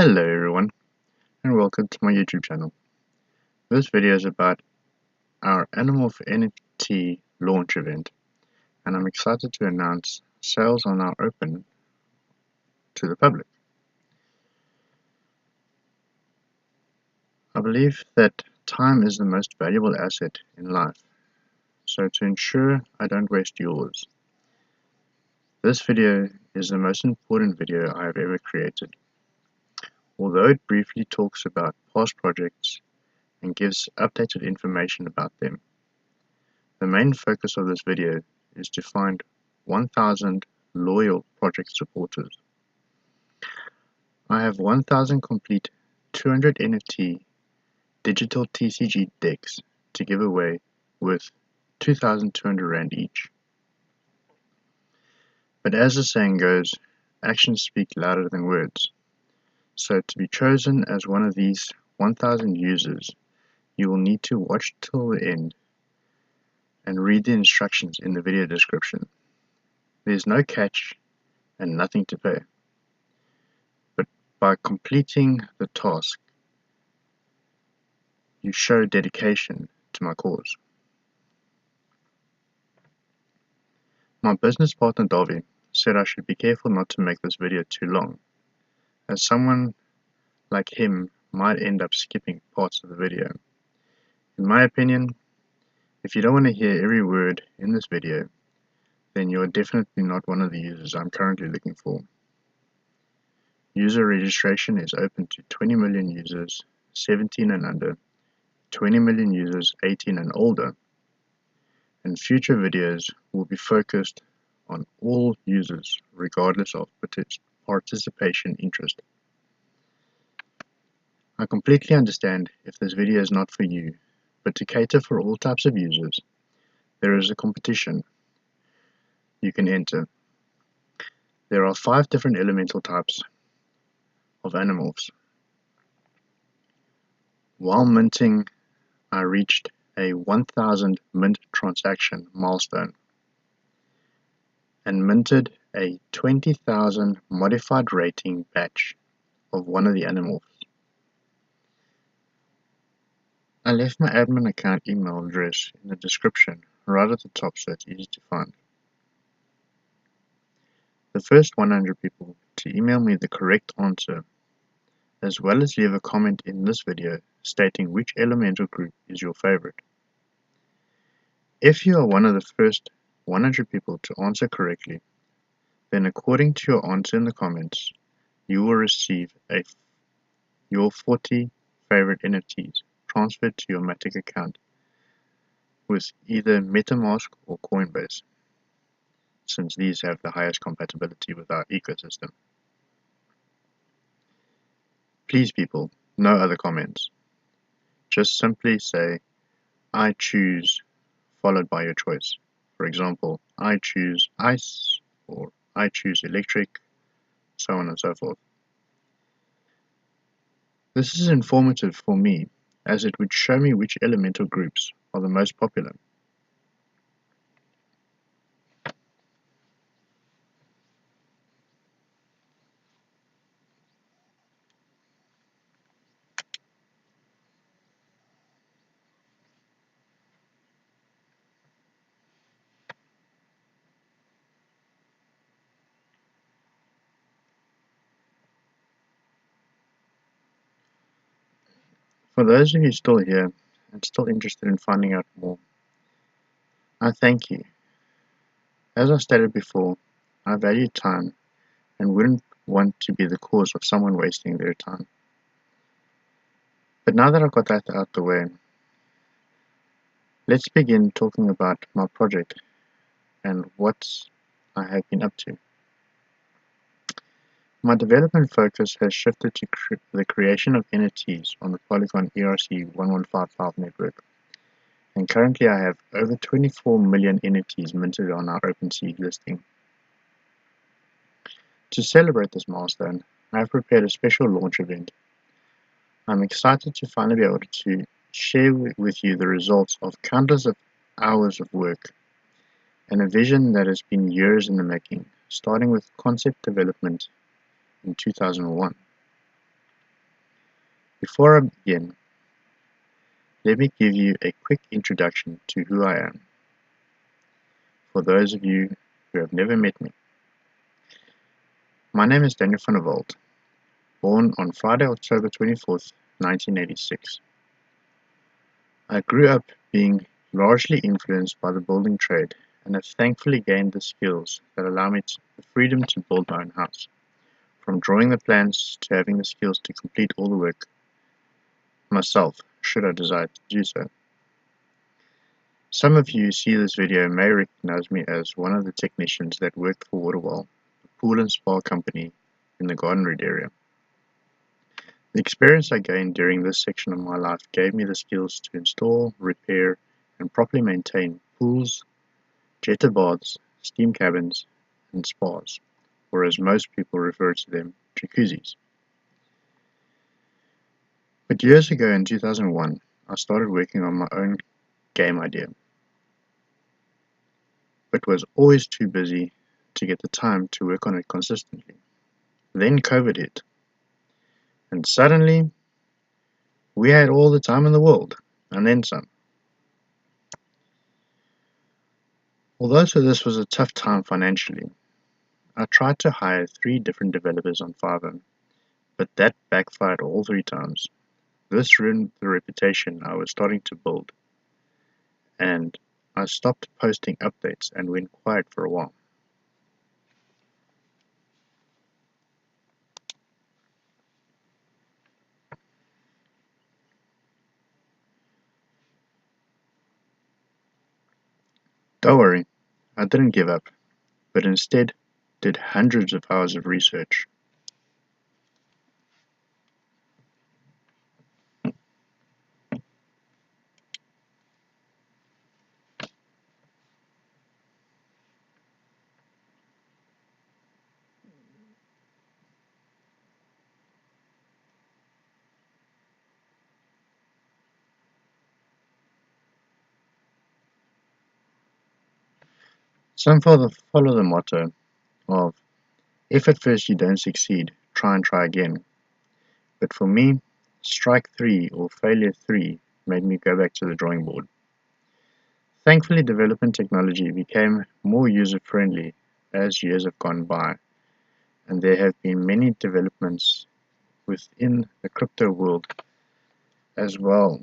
Hello everyone, and welcome to my YouTube channel. This video is about our Animorph NFT launch event, and I'm excited to announce sales are now open to the public. I believe that time is the most valuable asset in life, so to ensure I don't waste yours, this video is the most important video I have ever created. Although it briefly talks about past projects and gives updated information about them, the main focus of this video is to find 1,000 loyal project supporters. I have 1,000 complete 200 NFT digital TCG decks to give away with 2,200 Rand each. But as the saying goes, actions speak louder than words. So to be chosen as one of these 1,000 users, you will need to watch till the end and read the instructions in the video description. There's no catch and nothing to pay. But by completing the task, you show dedication to my cause. My business partner Davi said I should be careful not to make this video too long, as someone like him might end up skipping parts of the video. In my opinion, if you don't want to hear every word in this video, then you're definitely not one of the users I'm currently looking for. User registration is open to 20 million users 17 and under, 20 million users 18 and older, and future videos will be focused on all users regardless of participation interest. I completely understand if this video is not for you, but to cater for all types of users, there is a competition you can enter. There are 5 different elemental types of Animorphs. While minting, I reached a 1,000 mint transaction milestone and minted a 20,000 modified rating batch of one of the Animorphs. I left my admin account email address in the description right at the top so it's easy to find. The first 100 people to email me the correct answer, as well as leave a comment in this video stating which elemental group is your favorite. If you are one of the first 100 people to answer correctly, then according to your answer in the comments, you will receive your 40 favorite NFTs transferred to your Matic account with either MetaMask or Coinbase, since these have the highest compatibility with our ecosystem. Please people, no other comments. Just simply say, I choose, followed by your choice. For example, I choose ice, or I choose electric, so on and so forth. This is informative for me, as it would show me which elemental groups are the most popular. For those of you still here and still interested in finding out more, I thank you. As I stated before, I value time and wouldn't want to be the cause of someone wasting their time. But now that I've got that out the way, let's begin talking about my project and what I have been up to. My development focus has shifted to the creation of NFTs on the Polygon ERC1155 network, and currently I have over 24 million NFTs minted on our OpenSea listing. To celebrate this milestone, I have prepared a special launch event. I'm excited to finally be able to share with you the results of countless of hours of work and a vision that has been years in the making, starting with concept development in 2001. Before I begin, let me give you a quick introduction to who I am, for those of you who have never met me. My name is Daniel van der Walt, born on Friday, October 24th, 1986. I grew up being largely influenced by the building trade and have thankfully gained the skills that allow me the freedom to build my own house, from drawing the plans to having the skills to complete all the work myself, should I desire to do so. Some of you who see this video may recognize me as one of the technicians that worked for Waterwell, a pool and spa company in the Garden Route area. The experience I gained during this section of my life gave me the skills to install, repair, and properly maintain pools, jetta baths, steam cabins, and spas, or as most people refer to them, jacuzzis. But years ago in 2001, I started working on my own game idea, but was always too busy to get the time to work on it consistently. Then COVID hit, and suddenly we had all the time in the world, and then some. Although this was a tough time financially, I tried to hire 3 different developers on Fiverr, but that backfired all 3 times. This ruined the reputation I was starting to build, and I stopped posting updates and went quiet for a while. Don't worry, I didn't give up, but instead did hundreds of hours of research. Some follow the motto of, if at first you don't succeed, try and try again. But for me, strike 3 or failure 3 made me go back to the drawing board. Thankfully, development technology became more user-friendly as years have gone by, and there have been many developments within the crypto world as well,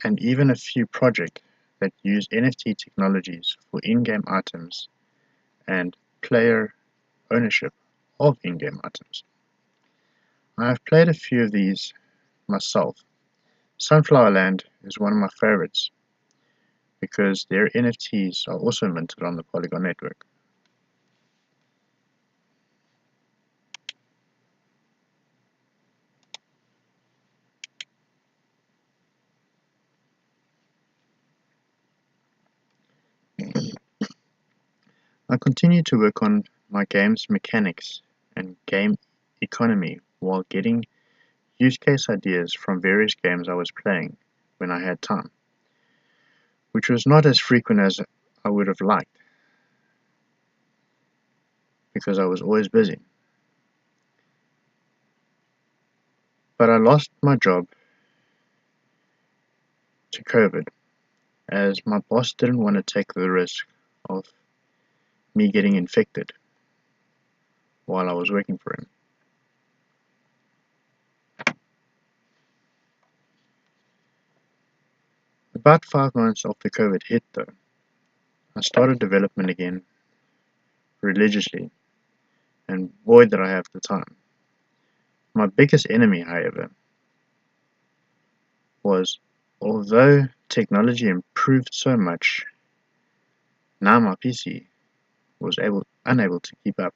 and even a few projects that use NFT technologies for in-game items and player ownership of in-game items. I have played a few of these myself. Sunflower Land is one of my favorites because their NFTs are also minted on the Polygon network. I continue to work on my game's mechanics and game economy while getting use case ideas from various games I was playing when I had time, which was not as frequent as I would have liked because I was always busy. But I lost my job to COVID as my boss didn't want to take the risk of me getting infected while I was working for him. About 5 months after COVID hit though, I started development again religiously, and boy did I have the time. My biggest enemy, however, was although technology improved so much, now my PC was unable to keep up.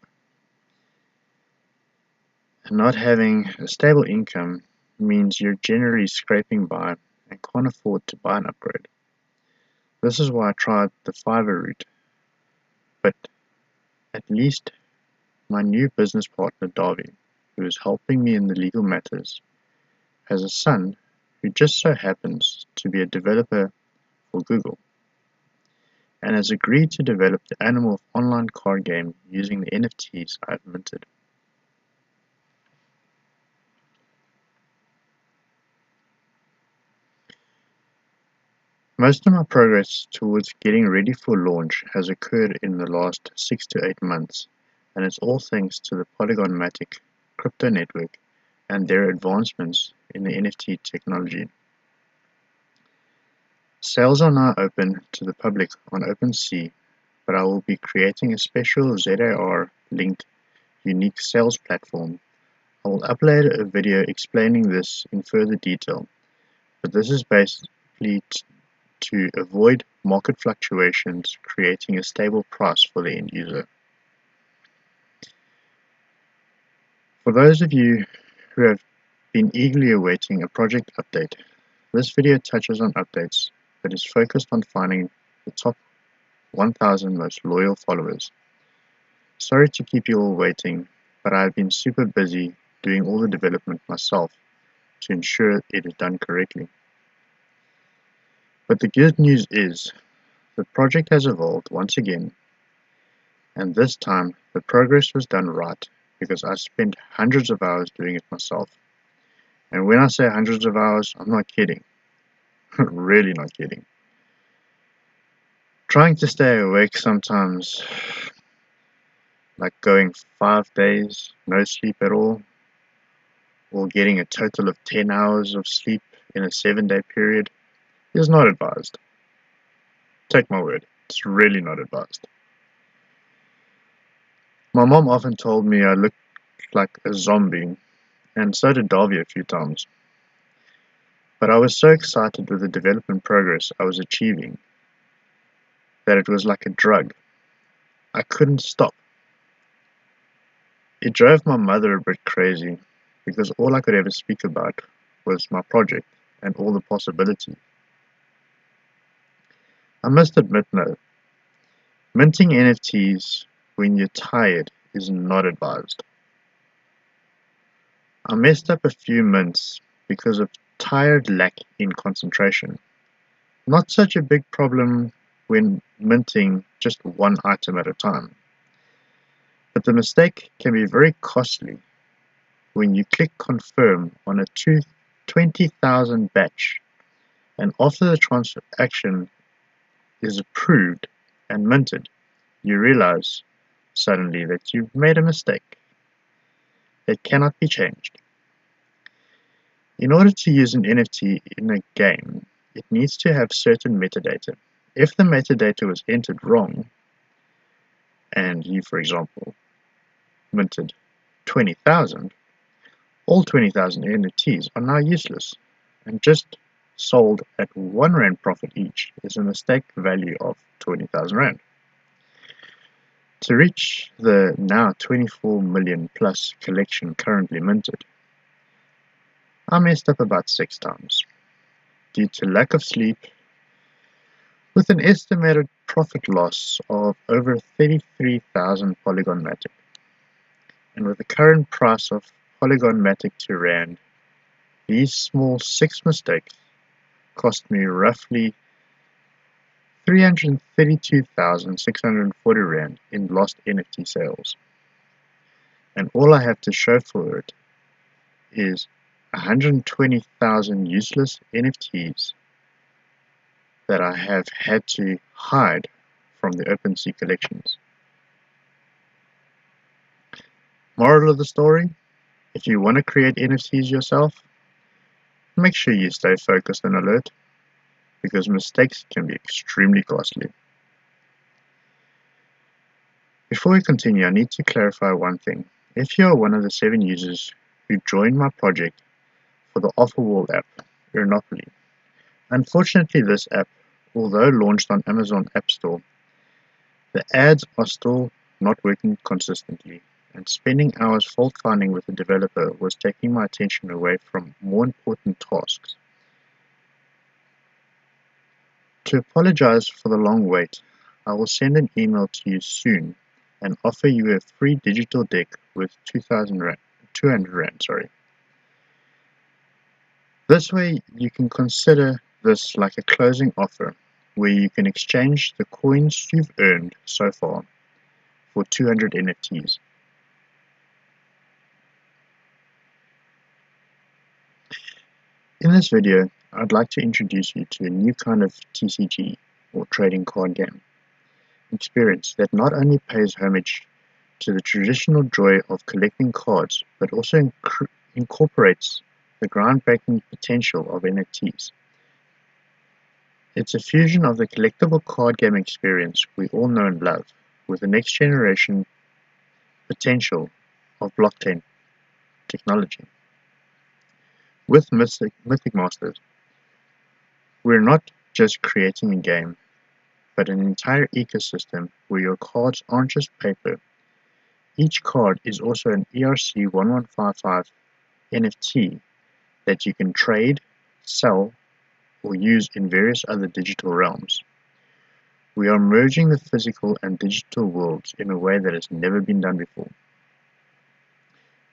And not having a stable income means you're generally scraping by and can't afford to buy an upgrade. This is why I tried the Fiverr route, but at least my new business partner Darby, who is helping me in the legal matters, has a son who just so happens to be a developer for Google, and has agreed to develop the Animorph online card game using the NFTs I've minted. Most of my progress towards getting ready for launch has occurred in the last 6 to 8 months, and it's all thanks to the Polygon Matic crypto network and their advancements in the NFT technology. Sales are now open to the public on OpenSea, but I will be creating a special ZAR-linked unique sales platform. I will upload a video explaining this in further detail, but this is basically to avoid market fluctuations, creating a stable price for the end user. For those of you who have been eagerly awaiting a project update, this video touches on updates but is focused on finding the top 1,000 most loyal followers. Sorry to keep you all waiting, but I have been super busy doing all the development myself to ensure it is done correctly. But the good news is, the project has evolved once again, and this time the progress was done right because I spent hundreds of hours doing it myself. And when I say hundreds of hours, I'm not kidding. Really not kidding. Trying to stay awake sometimes, like going 5 days, no sleep at all, or getting a total of 10 hours of sleep in a 7-day period, is not advised. Take my word, it's really not advised. My mom often told me I looked like a zombie, and so did Davy a few times. But I was so excited with the development progress I was achieving that it was like a drug. I couldn't stop. It drove my mother a bit crazy because all I could ever speak about was my project and all the possibilities. I must admit though, minting NFTs when you're tired is not advised. I messed up a few mints because of tired lack in concentration. Not such a big problem when minting just one item at a time. But the mistake can be very costly when you click confirm on a 20,000 batch, and after the transaction is approved and minted, you realize suddenly that you've made a mistake that cannot be changed. In order to use an NFT in a game, it needs to have certain metadata. If the metadata was entered wrong, and you, for example, minted 20,000, all 20,000 NFTs are now useless and just sold at 1 Rand profit each is a mistake value of 20,000 Rand. To reach the now 24 million plus collection currently minted, I messed up about 6 times due to lack of sleep, with an estimated profit loss of over 33,000 Polygon Matic. And with the current price of Polygon Matic to Rand, these small 6 mistakes cost me roughly 332,640 Rand in lost NFT sales. And all I have to show for it is 120,000 useless NFTs that I have had to hide from the OpenSea collections. Moral of the story: if you want to create NFTs yourself, make sure you stay focused and alert, because mistakes can be extremely costly. Before we continue, I need to clarify one thing. If you are one of the 7 users who joined my project for the Offer Wall app, Monopoly, unfortunately this app, although launched on Amazon App Store, the ads are still not working consistently, and spending hours fault finding with the developer was taking my attention away from more important tasks. To apologize for the long wait, I will send an email to you soon and offer you a free digital deck worth 200 Rand. This way you can consider this like a closing offer, where you can exchange the coins you've earned so far for 200 NFTs. In this video, I'd like to introduce you to a new kind of TCG, or trading card game, experience that not only pays homage to the traditional joy of collecting cards, but also incorporates the groundbreaking potential of NFTs. It's a fusion of the collectible card game experience we all know and love, with the next generation potential of blockchain technology. With Mythic Masters, we're not just creating a game, but an entire ecosystem where your cards aren't just paper. Each card is also an ERC1155 NFT that you can trade, sell, or use in various other digital realms. We are merging the physical and digital worlds in a way that has never been done before.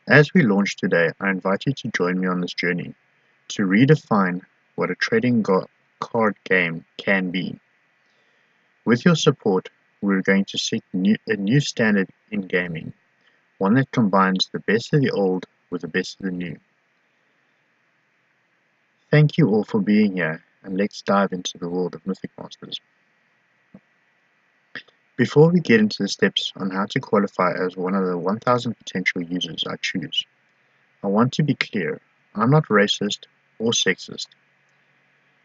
As we launch today, I invite you to join me on this journey to redefine what a trading card game can be. With your support, we're going to seek a new standard in gaming, one that combines the best of the old with the best of the new. Thank you all for being here, and let's dive into the world of Mythic Masters. Before we get into the steps on how to qualify as one of the 1,000 potential users I choose, I want to be clear, I'm not racist or sexist.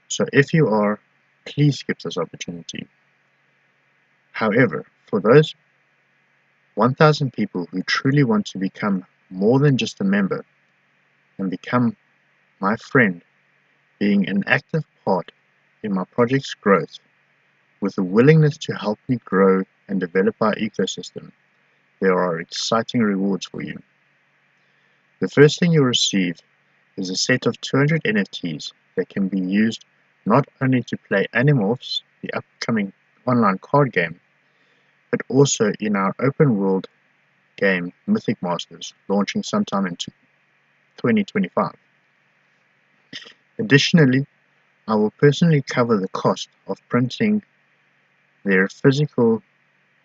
So if you are, please skip this opportunity. However, for those 1,000 people who truly want to become more than just a member and become my friend, being an active part in my project's growth, with a willingness to help me grow and develop our ecosystem, there are exciting rewards for you. The first thing you'll receive is a set of 200 NFTs that can be used not only to play Animorphs, the upcoming online card game, but also in our open world game Mythic Masters, launching sometime in 2025. Additionally, I will personally cover the cost of printing their physical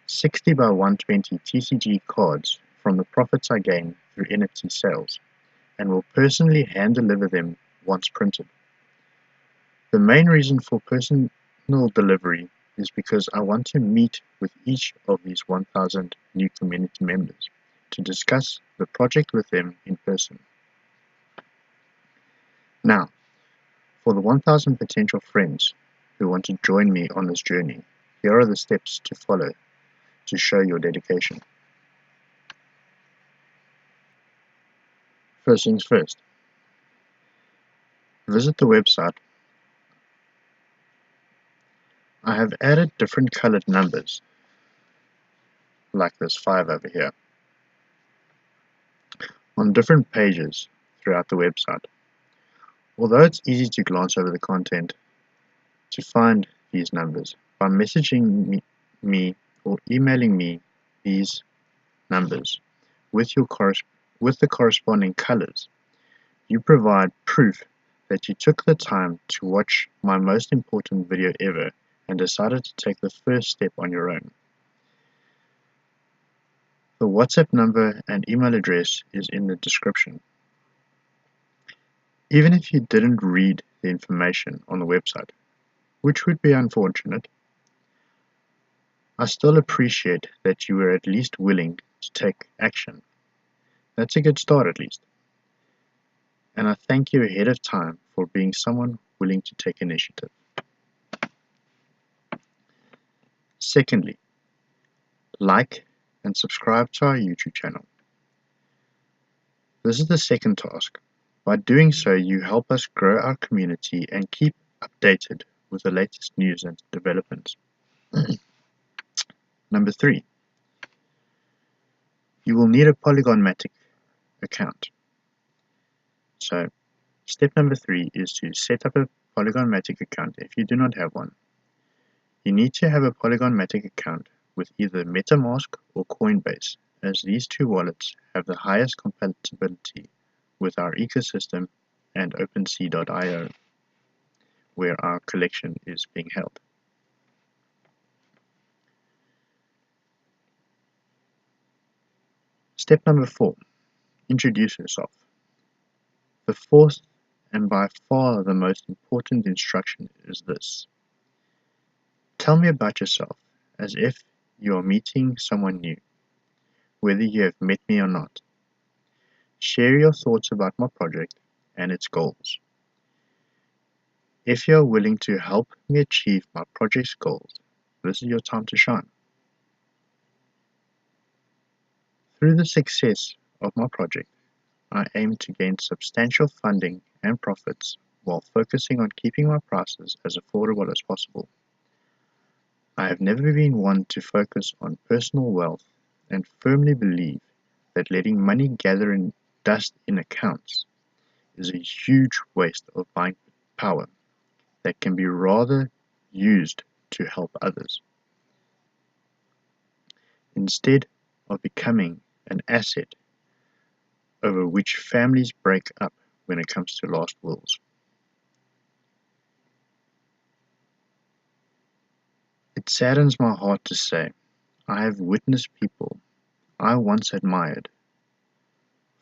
60 by 120 TCG cards from the profits I gain through NFT sales, and will personally hand deliver them once printed. The main reason for personal delivery is because I want to meet with each of these 1,000 new community members to discuss the project with them in person. Now, for the 1,000 potential friends who want to join me on this journey, here are the steps to follow to show your dedication. First things first, visit the website. I have added different colored numbers, like this 5 over here, on different pages throughout the website. Although it's easy to glance over the content, to find these numbers by messaging me or emailing me these numbers with the corresponding colors, you provide proof that you took the time to watch my most important video ever and decided to take the first step on your own. The WhatsApp number and email address is in the description. Even if you didn't read the information on the website, which would be unfortunate, I still appreciate that you were at least willing to take action. That's a good start at least. And I thank you ahead of time for being someone willing to take initiative. Secondly, like and subscribe to our YouTube channel. This is the second task. By doing so, you help us grow our community and keep updated with the latest news and developments. Number 3, you will need a Polygon-matic account. So, step number 3 is to set up a Polygon-matic account if you do not have one. You need to have a Polygon-matic account with either MetaMask or Coinbase, as these two wallets have the highest compatibility with our ecosystem and OpenSea.io, where our collection is being held. Step number 4, introduce yourself. The fourth and by far the most important instruction is this. Tell me about yourself, as if you are meeting someone new, whether you have met me or not. Share your thoughts about my project and its goals. If you are willing to help me achieve my project's goals, this is your time to shine. Through the success of my project, I aim to gain substantial funding and profits while focusing on keeping my prices as affordable as possible. I have never been one to focus on personal wealth and firmly believe that letting money gather in dust in accounts is a huge waste of buying power that can be rather used to help others, instead of becoming an asset over which families break up when it comes to last wills. It saddens my heart to say I have witnessed people I once admired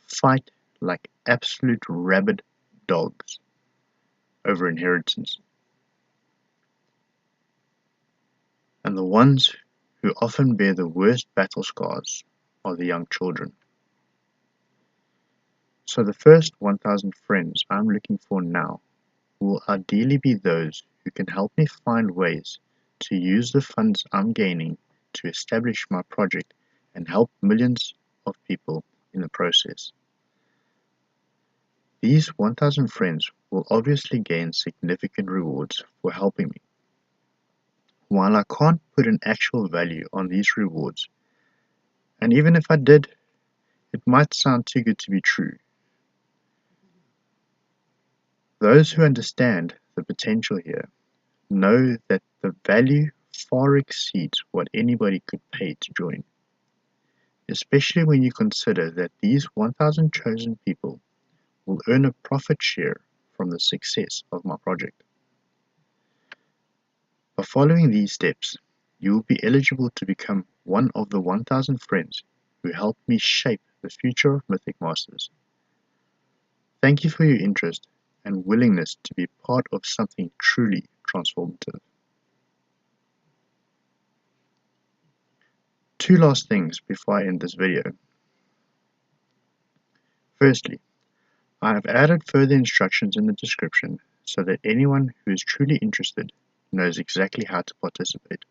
fight like absolute rabid dogs over inheritance, and the ones who often bear the worst battle scars are the young children. So the first 1,000 friends I'm looking for now will ideally be those who can help me find ways to use the funds I'm gaining to establish my project and help millions of people in the process. These 1,000 friends will obviously gain significant rewards for helping me. While I can't put an actual value on these rewards, and even if I did, it might sound too good to be true. Those who understand the potential here know that the value far exceeds what anybody could pay to join, especially when you consider that these 1,000 chosen people will earn a profit share from the success of my project. By following these steps, you will be eligible to become one of the 1,000 friends who helped me shape the future of Mythic Masters. Thank you for your interest and willingness to be part of something truly transformative. Two last things before I end this video. Firstly, I have added further instructions in the description so that anyone who is truly interested knows exactly how to participate.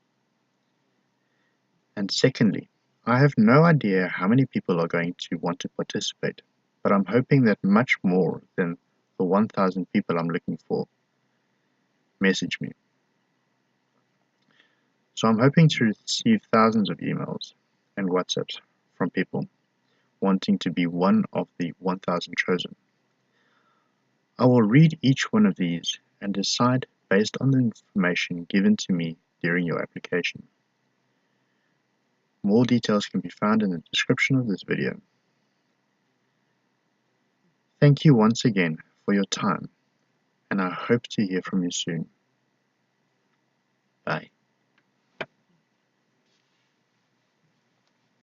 And secondly, I have no idea how many people are going to want to participate, but I'm hoping that much more than the 1,000 people I'm looking for message me. So I'm hoping to receive thousands of emails and WhatsApps from people wanting to be one of the 1,000 chosen. I will read each one of these and decide based on the information given to me during your application. More details can be found in the description of this video. Thank you once again for your time, and I hope to hear from you soon. Bye.